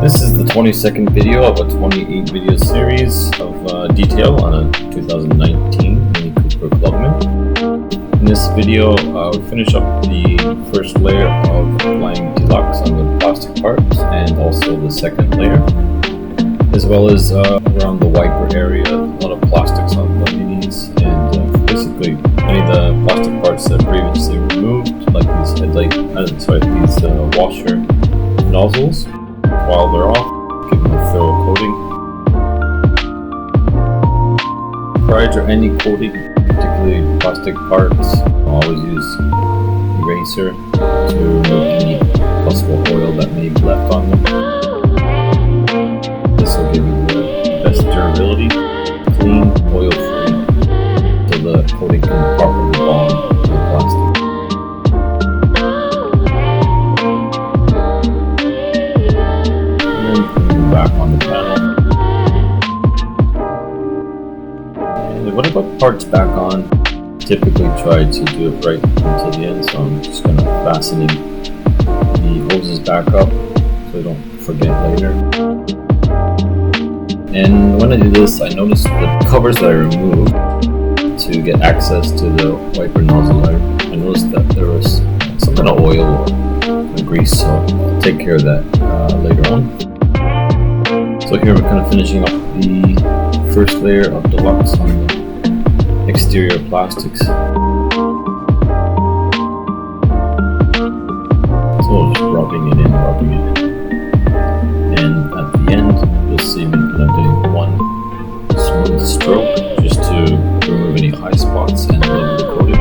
This is the 22nd video of a 28 video series of detail on a 2019 Mini Cooper Clubman. In this video, we finish up the first layer of applying DLUX on the plastic parts and also the second layer, as well as around the wiper area. A lot of plastics on the minis and basically any of the plastic parts that previously removed, like these washer nozzles. While they're off, give them a thorough coating. Prior to any coating, particularly plastic parts, I'll always use eraser to remove any possible oil that may be left on them. This will give you the best durability, clean, oil-free, so the coating can properly bond to the plastic. Back on the panel. And when I put parts back on, typically try to do it right until the end, so I'm just going to fasten the hoses back up so I don't forget later. And when I do this, I noticed the covers that I removed to get access to the wiper nozzle. I noticed that there was some kind of oil or grease, so I'll take care of that later on. So here we're kind of finishing up the first layer of DLUX on the exterior plastics. So just rubbing it in. And at the end, you'll see me kind of doing one smooth stroke just to remove any high spots and level the coating.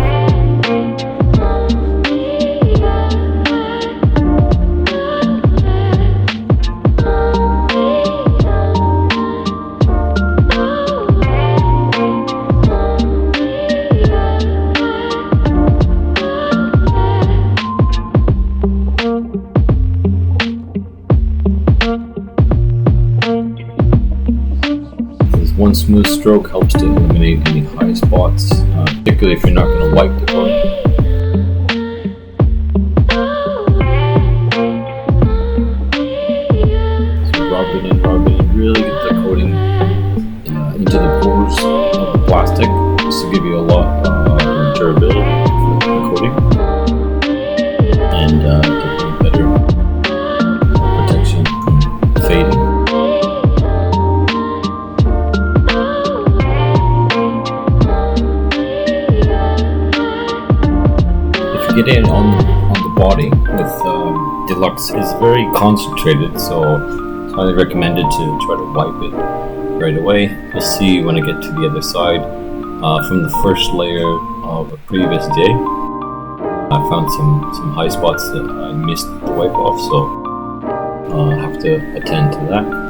One smooth stroke helps to eliminate any high spots, particularly if you're not going to wipe the coating. So rub it in, really get the coating into the pores of the plastic. This will give you a lot of durability for the coating and definitely better protection from fading. Get in on the body with DLUX is very concentrated, so it's highly recommended to try to wipe it right away. You'll see when I get to the other side, from the first layer of a previous day, I found some high spots that I missed the wipe off, so I'll have to attend to that.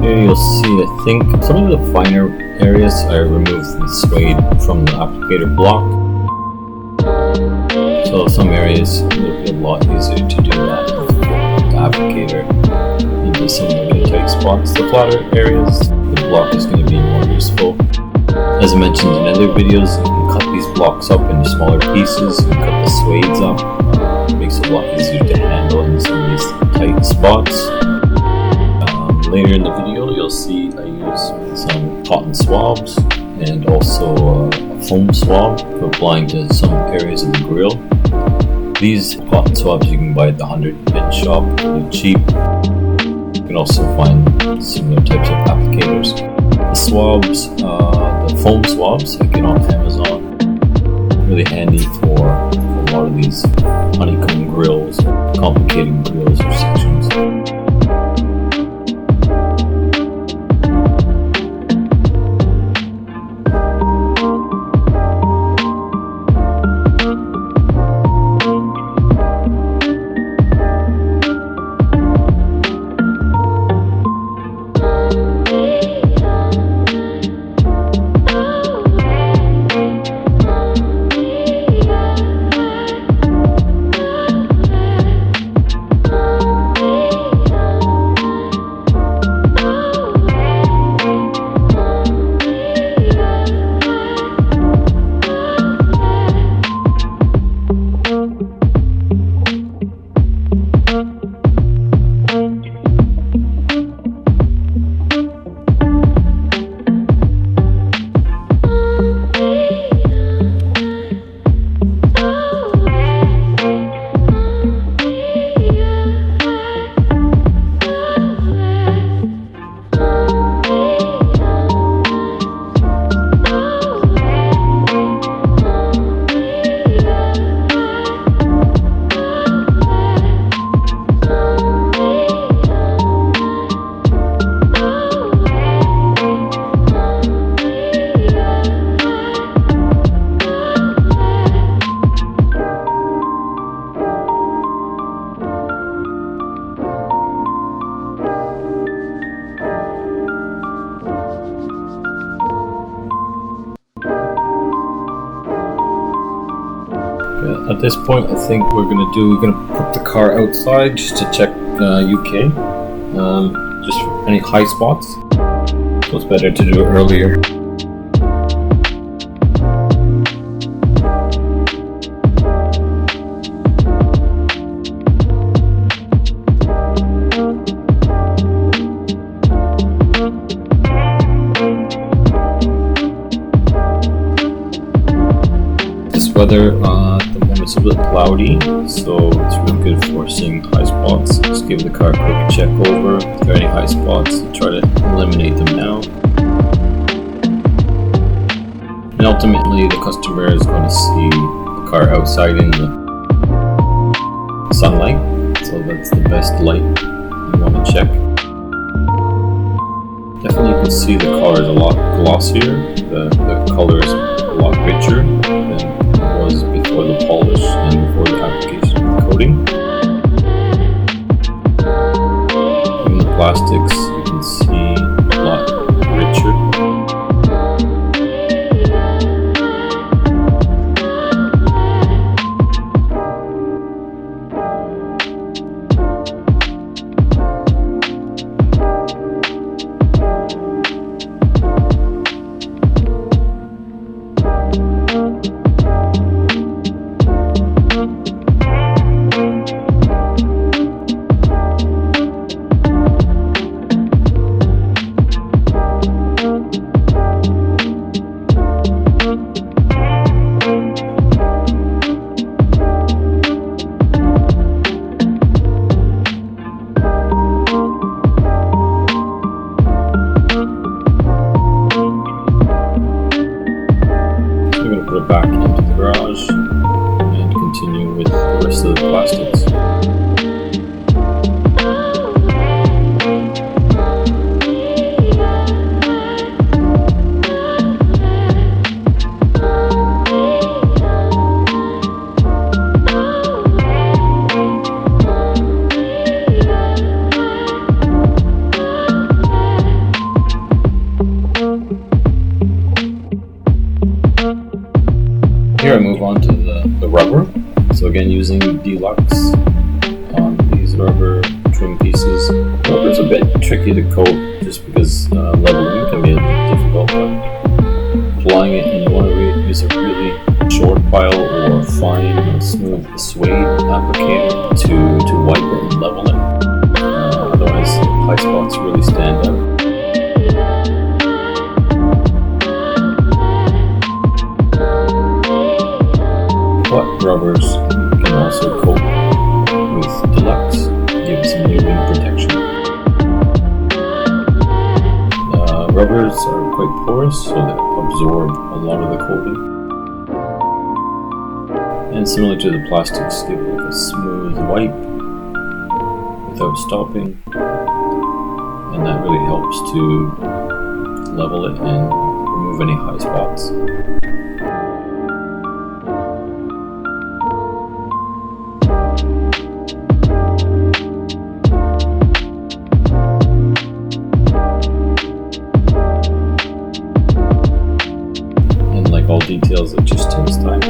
Here you'll see, I think, some of the finer areas I removed the suede from the applicator block. So some areas it'll be a lot easier to do that with the applicator into some of the really tight spots. The flatter areas, the block is going to be more useful. As I mentioned in other videos, you can cut these blocks up into smaller pieces, you can cut the suedes up. It makes it a lot easier to handle in some of these tight spots. Later in the video, you'll see I use some cotton swabs and also a foam swab for applying to some areas of the grill. These cotton swabs you can buy at the 100-pin shop, they're cheap. You can also find similar types of applicators. The swabs, the foam swabs I get off Amazon, really handy for a lot of these honeycomb grills, complicated grills or sections. At this point, I think we're gonna put the car outside just to check UK, just for any high spots. So it's better to do it earlier. Weather at the moment is a bit cloudy, so it's really good for seeing high spots. Just give the car a quick check over if there are any high spots and try to eliminate them now. And ultimately the customer is going to see the car outside in the sunlight, so that's the best light you want to check. Definitely you can see the car is a lot glossier, the color is a lot richer than was before the polish and before the application of the coating. In the plastics, you can see a lot richer. Put it back into the garage and continue with the rest of the plastics. Here I move on to the rubber. So again, using DLUX on these rubber trim pieces. Rubber is a bit tricky to coat just because leveling can be a bit difficult, but applying it and you want to use a really short file or fine or smooth suede applicator to wipe it and level it. Otherwise high spots really stand out. But rubbers you can also coat with DLUX, give it some new wind protection. Rubbers are quite porous, so they absorb a lot of the coating. And similar to the plastics, give it like a smooth wipe without stopping, and that really helps to level it and remove any high spots. All details, it just takes time. A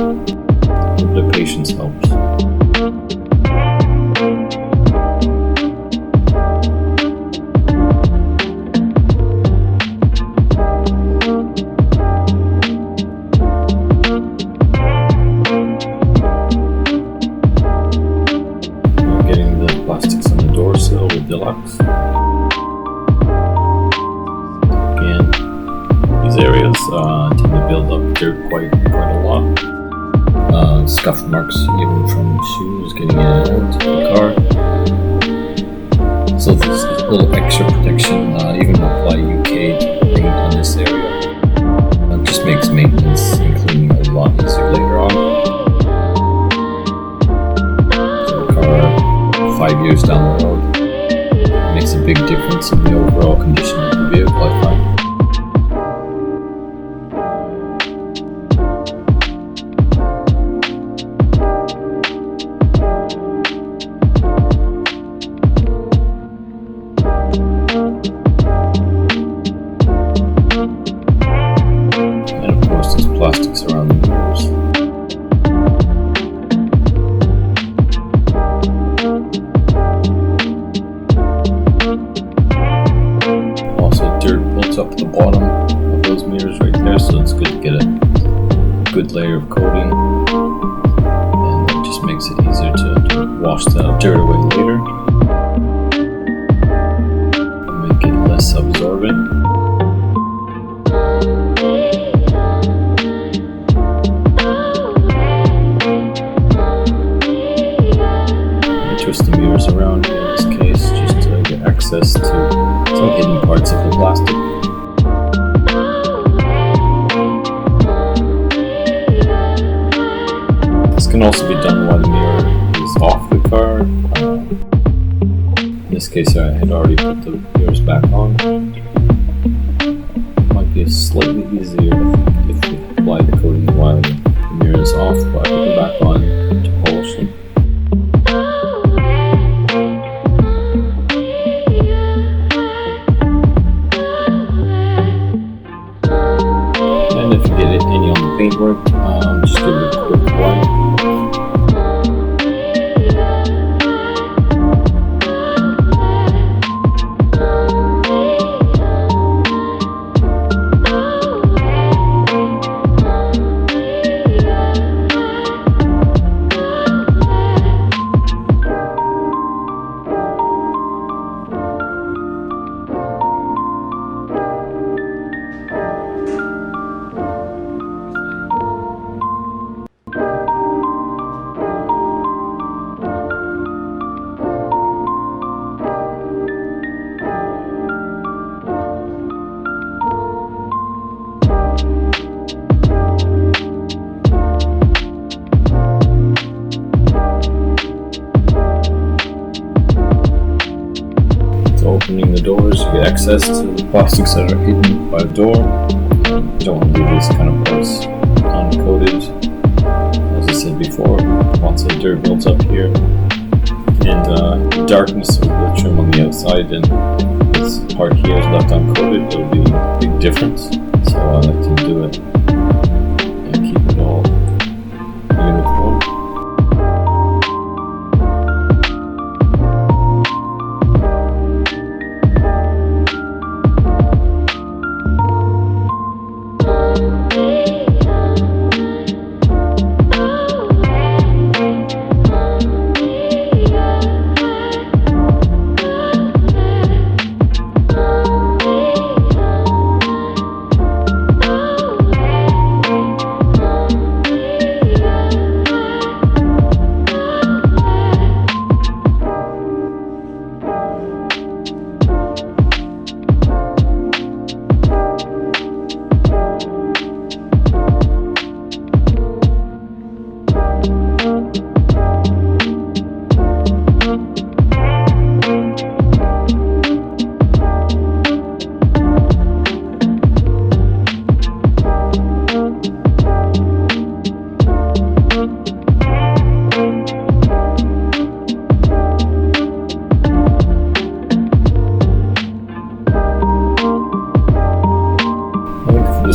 little bit of patience helps. We're getting the plastics on the door sill with DLUX. Areas tend to build up dirt quite a lot. Scuff marks even from shoes getting in and out of the car. So there's a little extra protection, even apply UK to the paint on this area. It just makes maintenance and cleaning a lot easier later on. So the car 5 years down the road makes a big difference in the overall condition of the vehicle, I find. so it's good to get a good layer of coating, and it just makes it easier to wash the dirt away later and make it less absorbent. Twist the mirrors around in this case just to get access to some hidden parts of the plastic. This can also be done while the mirror is off the car. In this case I had already put the mirrors back on. It might be slightly easier if we apply the coating while the mirror is off, but I put them back on to polish them. Paintwork, just give it a quick wipe. Opening the doors, you get access to the plastics that are hidden by the door. You don't want to leave these kind of parts uncoated. As I said before, lots of dirt builds up here, and the darkness of the trim on the outside, and this part here is left uncoated, it'll be a big difference. So I like to do it and keep it all uniform.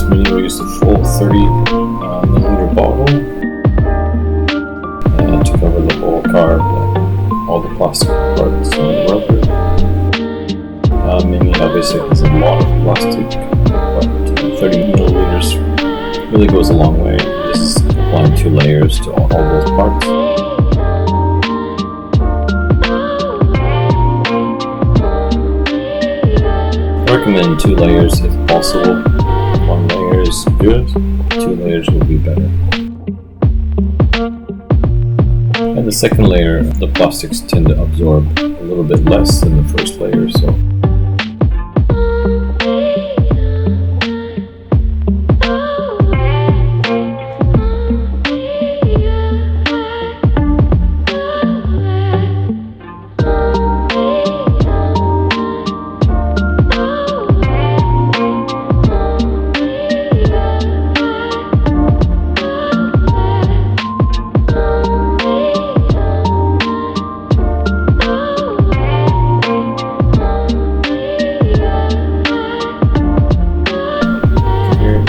We used a full 30mm bottle to cover the whole car, all the plastic parts and the rubber. Mini obviously has a lot of plastic, but 30mm really goes a long way. This is applying 2 layers to all those parts. I recommend 2 layers if possible. 1 layer is good, 2 layers will be better. And the second layer, the plastics tend to absorb a little bit less than the first layer, so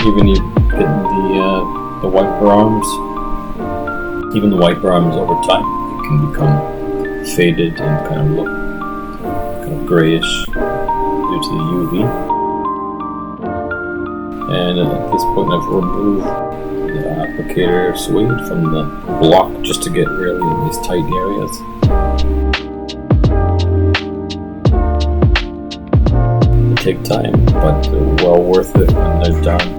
even you get the wiper arms, even the wiper arms over time, it can become faded and kind of look kind of grayish due to the UV. And at this point I've removed the applicator suede from the block just to get really in these tight areas. They take time, but they're well worth it when they're done.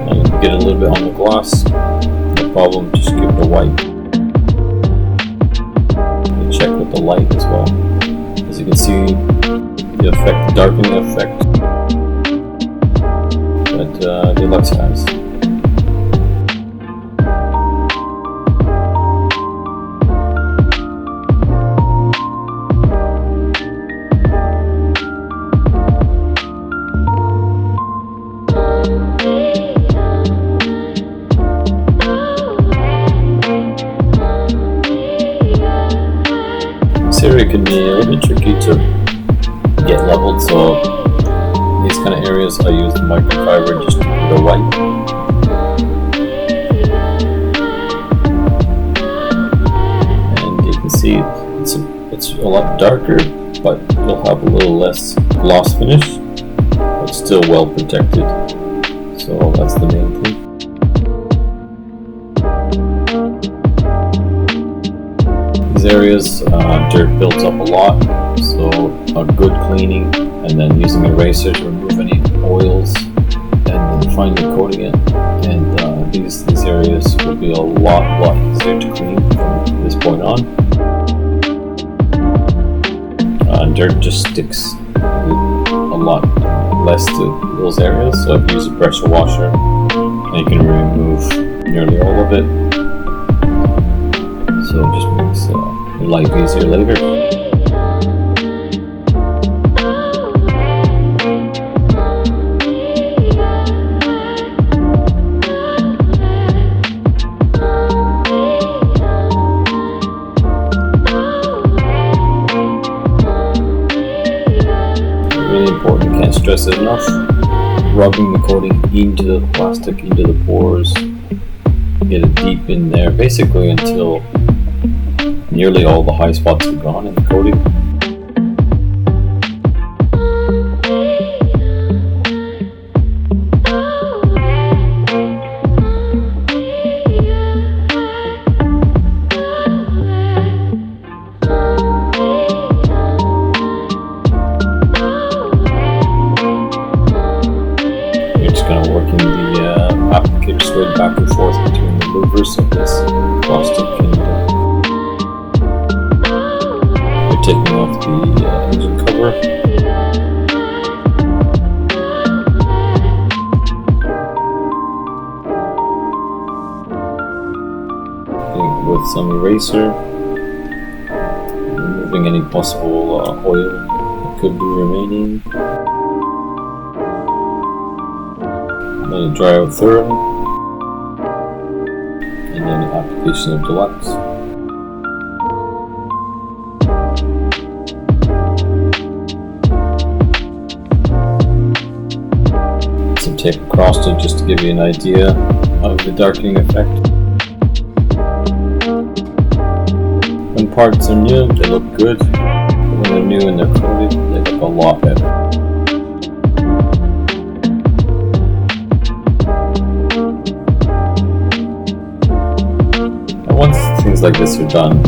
And get a little bit on the gloss, no problem, just give it a wipe. Check with the light as well. As you can see, the effect, the darkening effect that DLUX has. This area can be a little bit tricky to get leveled, so in these kind of areas I use the microfiber just to give it a wipe. And you can see it's a lot darker, but you'll have a little less gloss finish, but still well protected. So that's the main thing. These areas, dirt builds up a lot, so a good cleaning and then using an eraser to remove any oils and then finally coating it, and these areas will be a lot easier to clean from this point on. Dirt just sticks a lot less to those areas, so if you use a pressure washer and you can remove nearly all of it. So it just makes your life easier later. Really important, can't stress it enough. Rubbing the coating into the plastic, into the pores, get it deep in there, basically until nearly all the high spots are gone in the coating. You're just kind of working the applicator suede back and forth between the louvers of this plastic and taking off the engine cover. With some eraser, removing any possible oil that could be remaining. Let it dry out thoroughly, and then the application of DLUX. Tape across it just to give you an idea of the darkening effect. When parts are new, they look good. When they're new and they're coated, they look a lot better. And once things like this are done,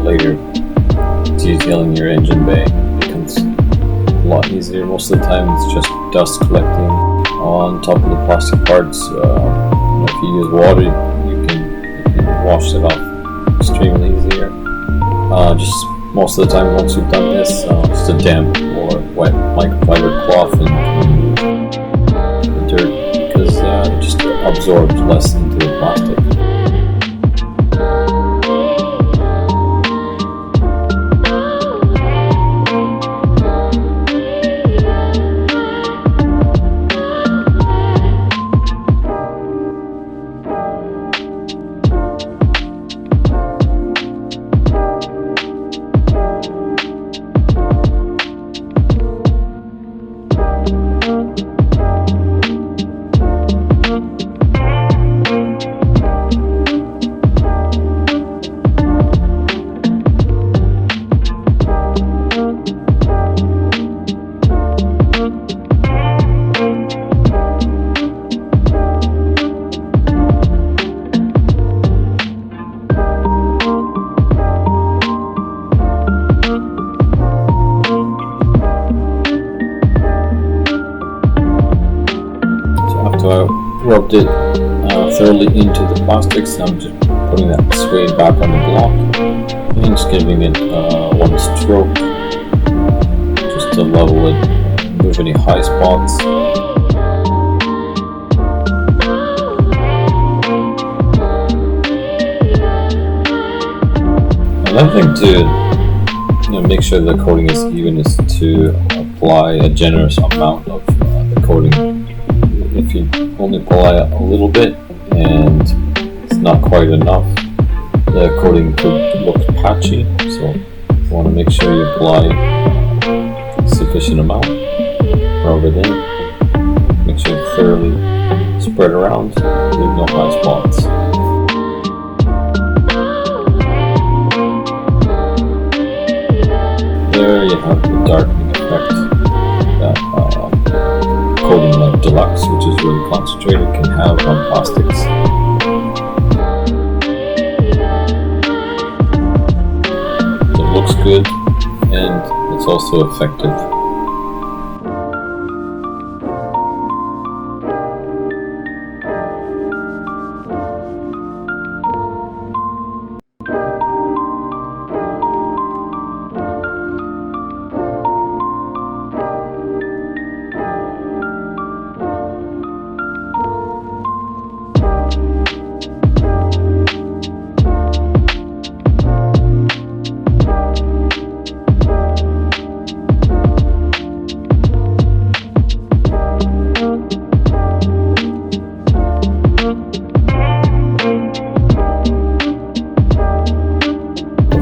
later detailing your engine bay becomes a lot easier. Most of the time it's just dust collecting on top of the plastic parts. If you use water, you can wash it off extremely easier. Just most of the time, once you've done this, just a damp or wet microfiber cloth and remove the dirt, because it just absorbs less into the plastic. rubbed it thoroughly into the plastics. I'm just putting that suede back on the block and just giving it one stroke just to level it, remove any high spots. Another thing to make sure the coating is even is to apply a generous amount of the coating. If you only apply a little bit and it's not quite enough, the coating could look patchy. So you want to make sure you apply a sufficient amount, rub it in, make sure it's thoroughly spread around, leave no high spots. There you have the darkening effect that coating like DLUX, which is really concentrated, can have on plastics. It looks good and it's also effective.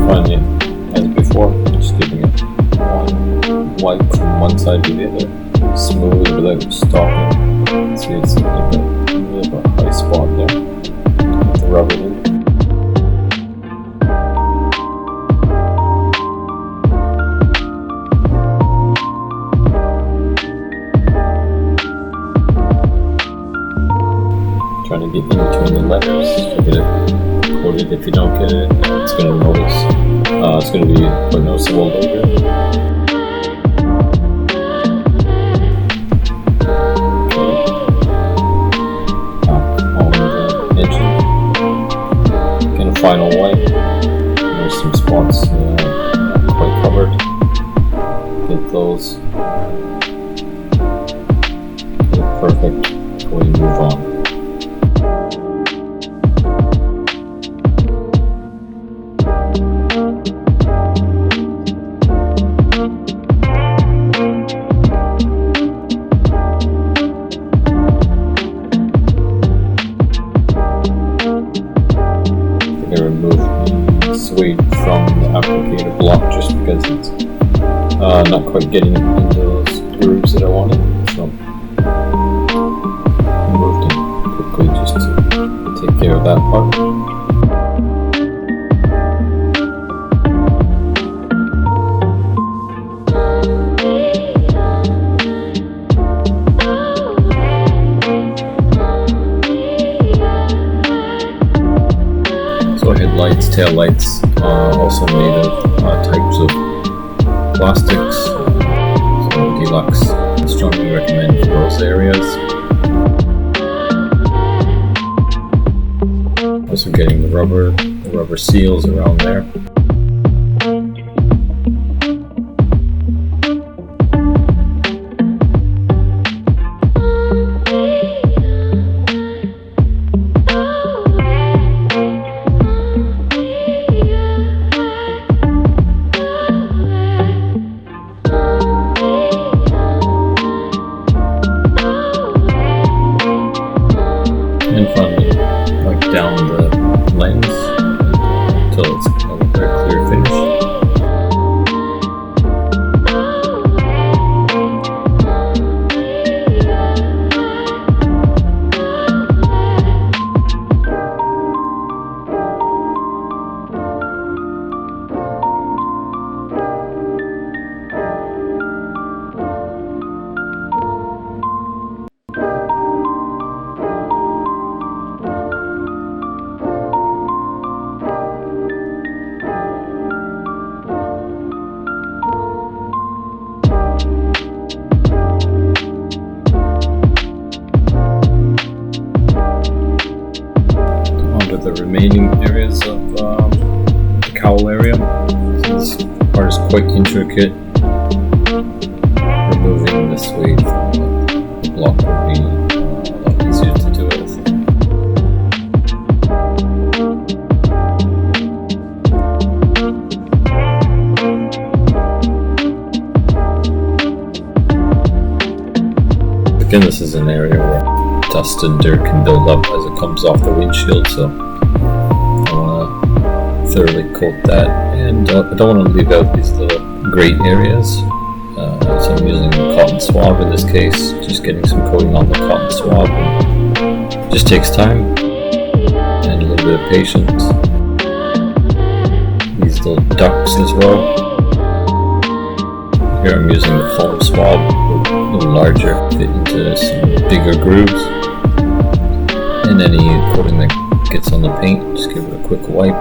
Finally, as before, just giving it one wipe from one side to the other, smooth without stopping. See, it's like a bit of a high spot there. Have to rub it in. Trying to get in between the letters to get it coated. If you don't get it, it's going to notice. It's going to be quite noticeable later. On the edging. Get a final wipe. There's some spots not quite covered. Get those. Get it perfect before you move on. Remove the suede from the applicator block just because it's not quite getting into those grooves that I wanted, so I removed it quickly just to take care of that part. Headlights, tail lights, also made of types of plastics. So DLUX, I strongly recommend for those areas. Also getting the rubber seals around there. And finally, like down the lens until it's very remaining areas of the cowl area. So this part is quite intricate. Removing this way from the block would be a lot easier to do it. Again, this is an area where dust and dirt can build up as it comes off the windshield, so I want to thoroughly coat that, and I don't want to leave out these little gray areas, so I'm using a cotton swab in this case, just getting some coating on the cotton swab. It just takes time and a little bit of patience. These little ducts as well. Here I'm using the foam swab, a little larger, fit into some bigger grooves. And any coating that gets on the paint, just give it a quick wipe.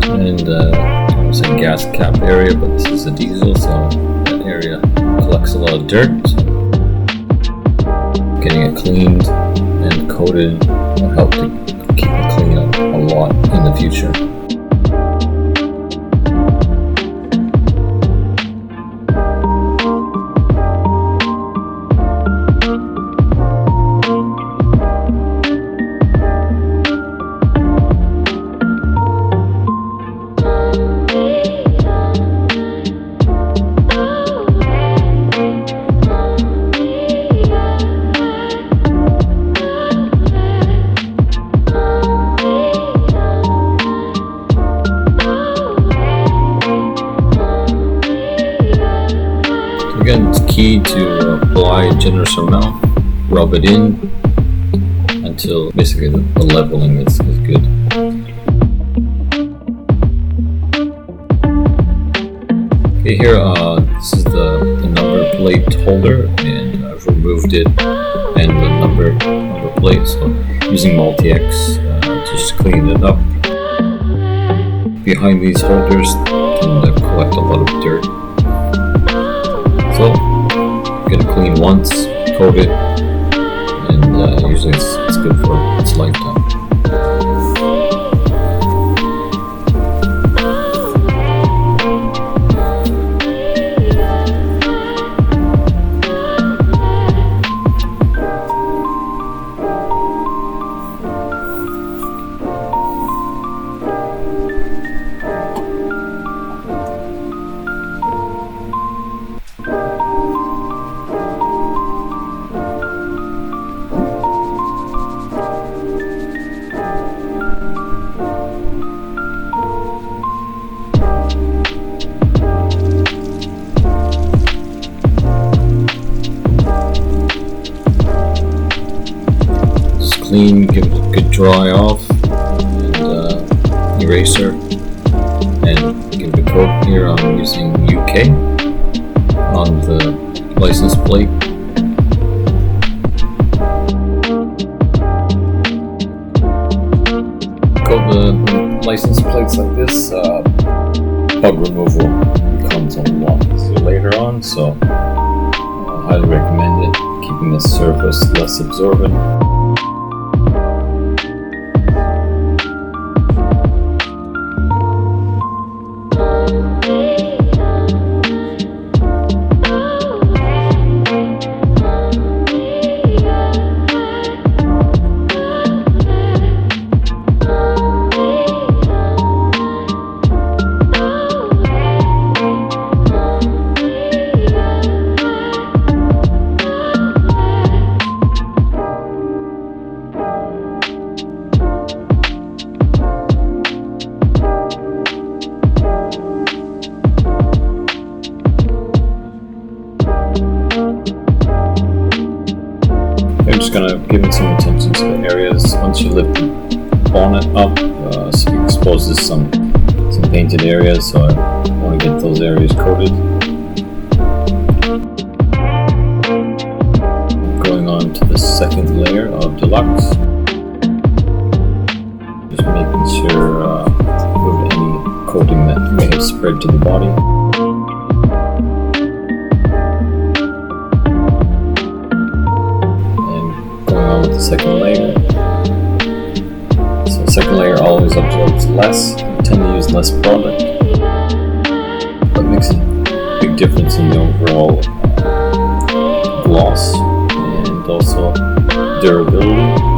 And almost a gas cap area, but this is a diesel, so that area collects a lot of dirt. So getting it cleaned and coated will help to keep it clean up a lot in the future. Again, it's key to apply a generous amount, rub it in until basically the leveling is good. Okay, here this is the number plate holder, and I've removed it and the number plate, so using MultiX just clean it up. Behind these holders can collect a lot of dirt. So, get it clean once, coat it, and usually it's good for its lifetime. Clean, give it a good dry off, and eraser, and give it a coat. Here I'm using UK on the license plate. Coat the license plates like this. Bug removal becomes a lot easier later on, so I highly recommend it, keeping the surface less absorbent. I'm just going to give it some attention to the areas. Once you lift the bonnet up, so it exposes some painted areas, so I want to get those areas coated. Going on to the second layer of DLUX. Just making sure with any coating compared to the body. And going on with the second layer. So the second layer always absorbs less. I tend to use less product, but makes a big difference in the overall gloss and also durability.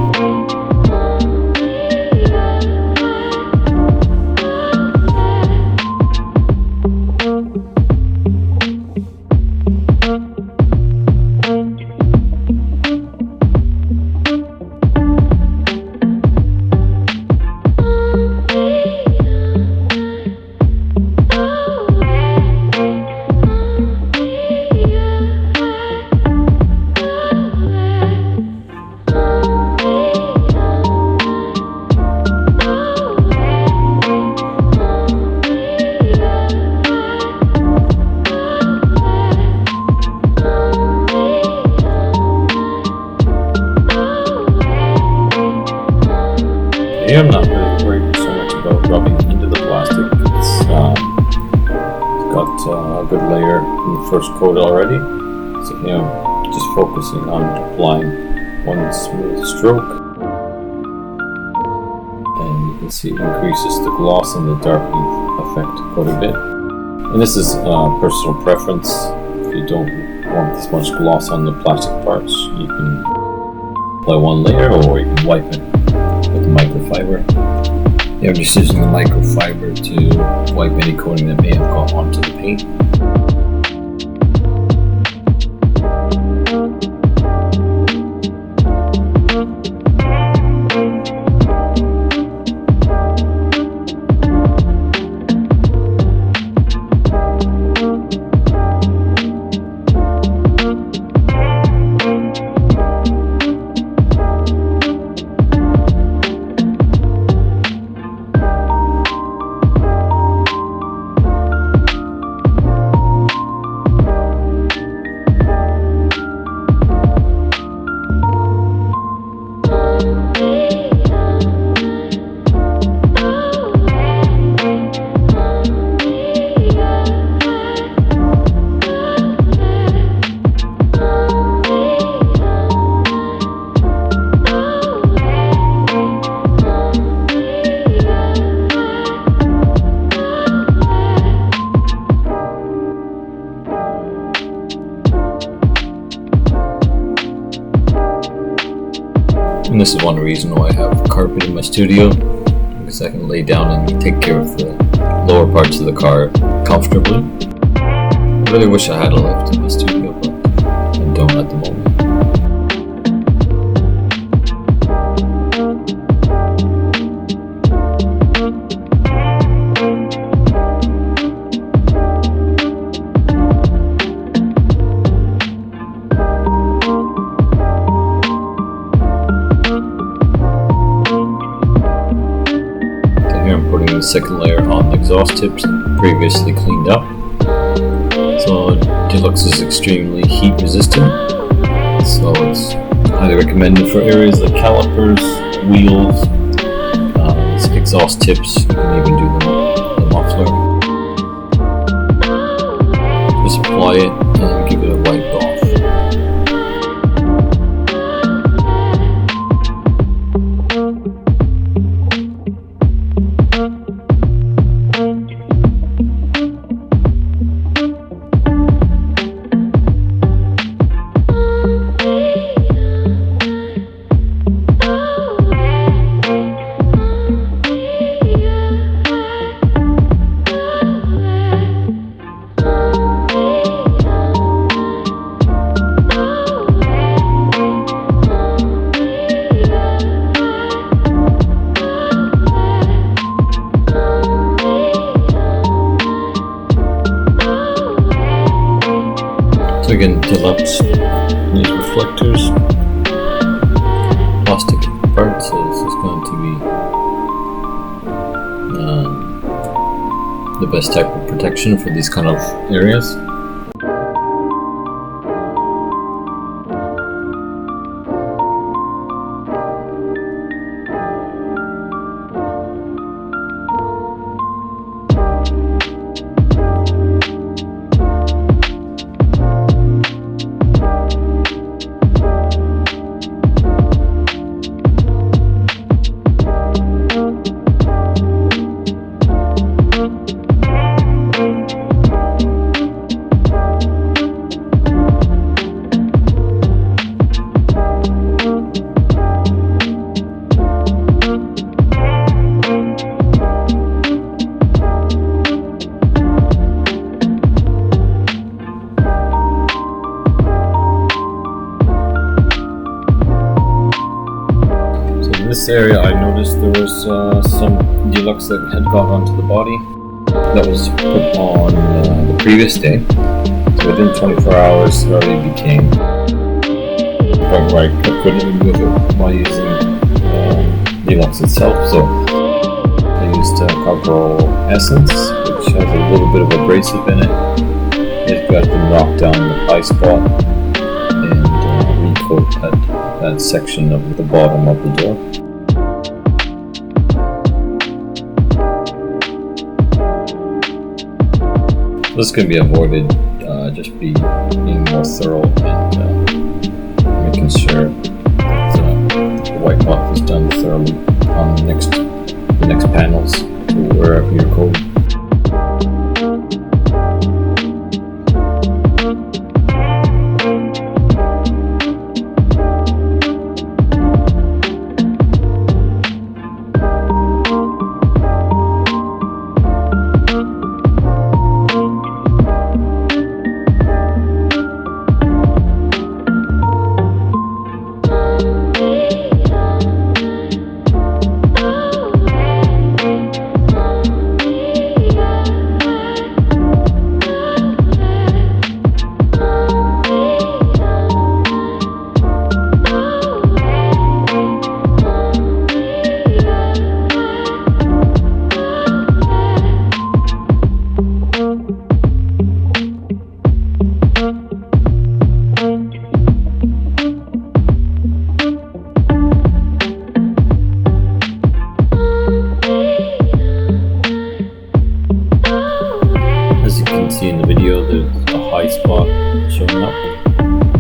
Here I'm not really worried so much about rubbing into the plastic. It's got a good layer in the first coat already. So here I'm just focusing on applying one smooth stroke. And you can see it increases the gloss and the darkening effect quite a bit. And this is personal preference. If you don't want this much gloss on the plastic parts, you can apply one layer or you can wipe it with the microfiber. Yeah, I'm just using the microfiber to wipe any coating that may have got onto the paint. And this is one reason why I have carpet in my studio, because I can lay down and take care of the lower parts of the car comfortably. I really wish I had a lift in my studio, but I don't at the moment. Putting the second layer on the exhaust tips previously cleaned up. So DLUX is extremely heat resistant, so it's highly recommended for areas like calipers, wheels, exhaust tips. You can even do the muffler. Just apply it and give it a wipe off. So again, DLUX, these reflectors, plastic parts, so this is going to be the best type of protection for these kind of areas. this area I noticed there was some DLUX that had got onto the body that was put on the previous day. So within 24 hours it already became the point where I couldn't remove it by using DLUX itself. So I used CARPRO Essence, which has a little bit of abrasive in it. It's got to knock down the high spot and recoat that section of the bottom of the door. This can be avoided just being more thorough and making sure that the white off is done thoroughly on the next panels to wherever you're coating. In the video, there's a high spot showing up,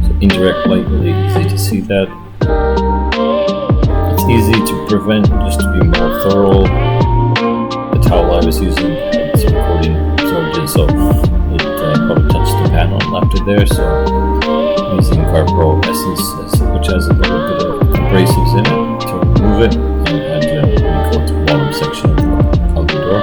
so indirect light, really easy to see that. It's easy to prevent, just to be more thorough. The towel I was using had some coating absorbed in, so it probably touched the panel and left it there. So I'm using CARPRO Essence, which has a little bit of abrasives in it, to remove it and recoat the bottom section of the door.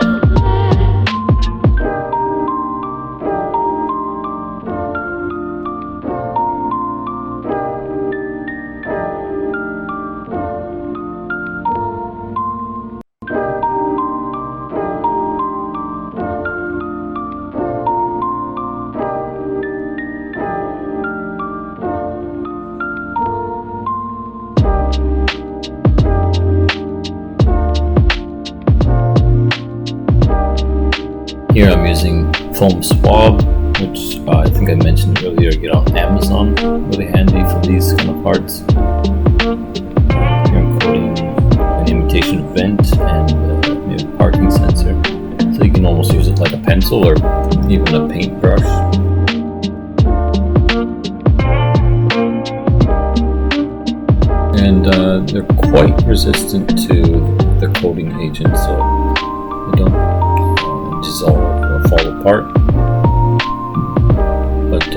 Here I'm using foam swab, which I think I mentioned earlier, get on Amazon. Really handy for these kind of parts. Here I'm coating an imitation vent and maybe a parking sensor. So you can almost use it like a pencil or even a paintbrush. And they're quite resistant to the coating agent, so they don't dissolve or fall apart. But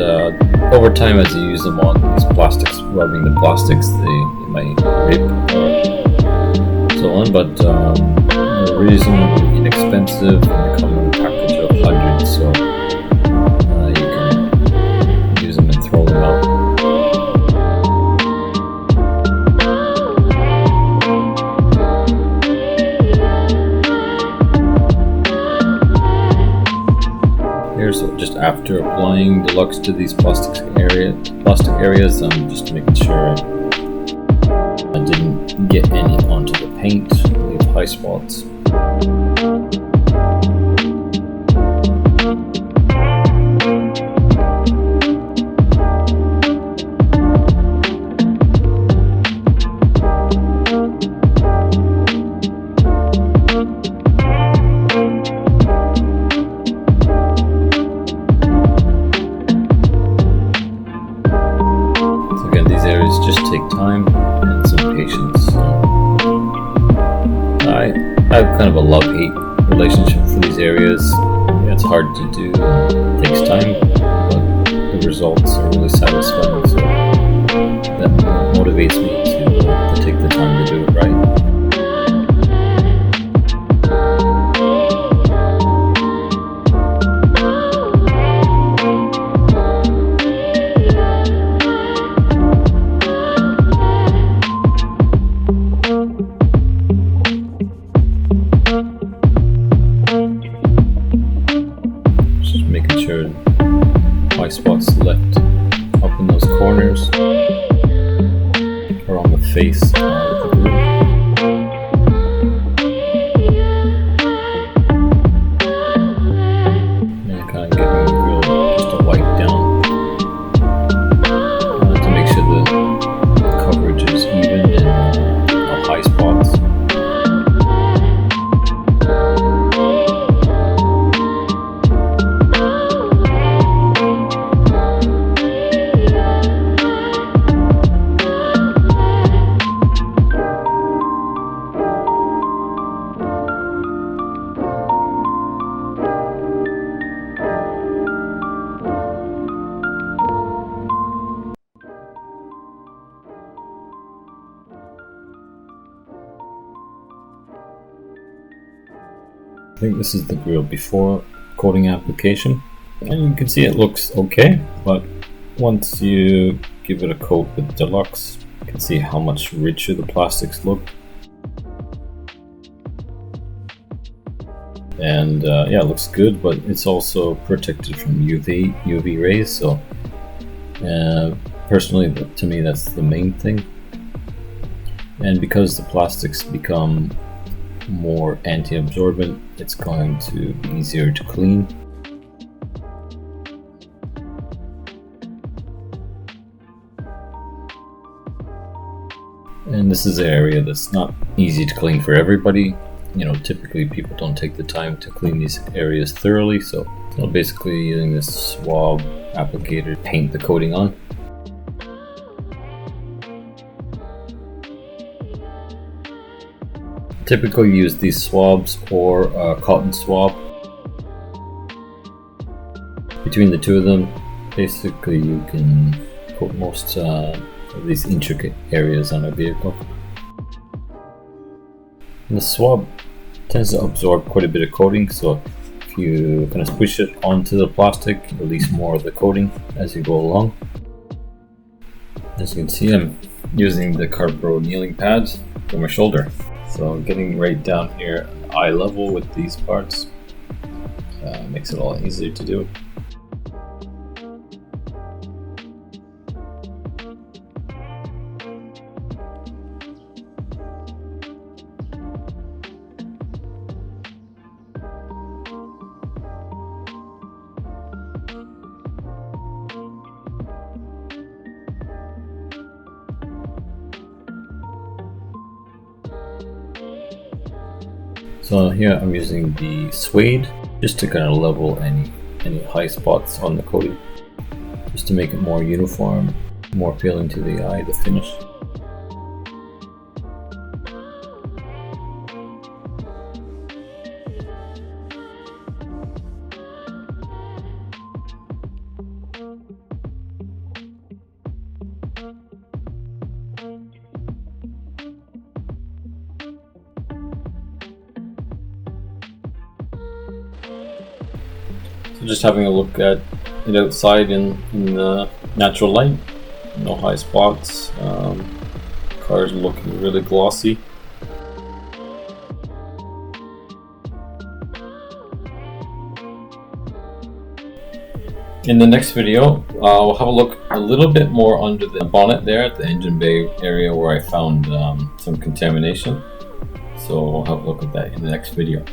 over time, as you use them on these plastics, rubbing the plastics, they might rip or so on. But they're reasonably inexpensive and they come in a package of hundreds, so you can use them and throw them out. So just after applying DLUX to these plastic areas, I'm just making sure I didn't get any onto the paint, leave high spots. Just take time and some patience. I have kind of a love-hate relationship for these areas. Yeah, it's hard to do, it takes time, but the results are really satisfying, so that motivates me to take the time to do it right. that's left up in those corners or on the face of the grill. And kind of giving the grill just a wipe down to make sure the coverage is even and no high spots. I think this is the grill before coating application, and you can see it looks okay, but once you give it a coat with DLUX, you can see how much richer the plastics look. And yeah, it looks good, but it's also protected from UV rays, so personally, to me, that's the main thing. And because the plastics become more anti-absorbent, it's going to be easier to clean. And this is an area that's not easy to clean for everybody. You know, typically people don't take the time to clean these areas thoroughly, so basically using this swab applicator to paint the coating on. Typically use these swabs or a cotton swab. Between the two of them, basically you can coat most of these intricate areas on a vehicle. And the swab tends to absorb quite a bit of coating, so if you kind of squish it onto the plastic, you release more of the coating as you go along. As you can see, I'm using the CARPRO kneeling pads for my shoulder. So getting right down here at eye level with these parts makes it a lot easier to do. So here I'm using the suede just to kind of level any high spots on the coating, just to make it more uniform, more appealing to the eye, the finish. So just having a look at it outside in the natural light, no high spots, cars looking really glossy. In the next video, we'll have a look a little bit more under the bonnet there at the engine bay area where I found some contamination. So we'll have a look at that in the next video.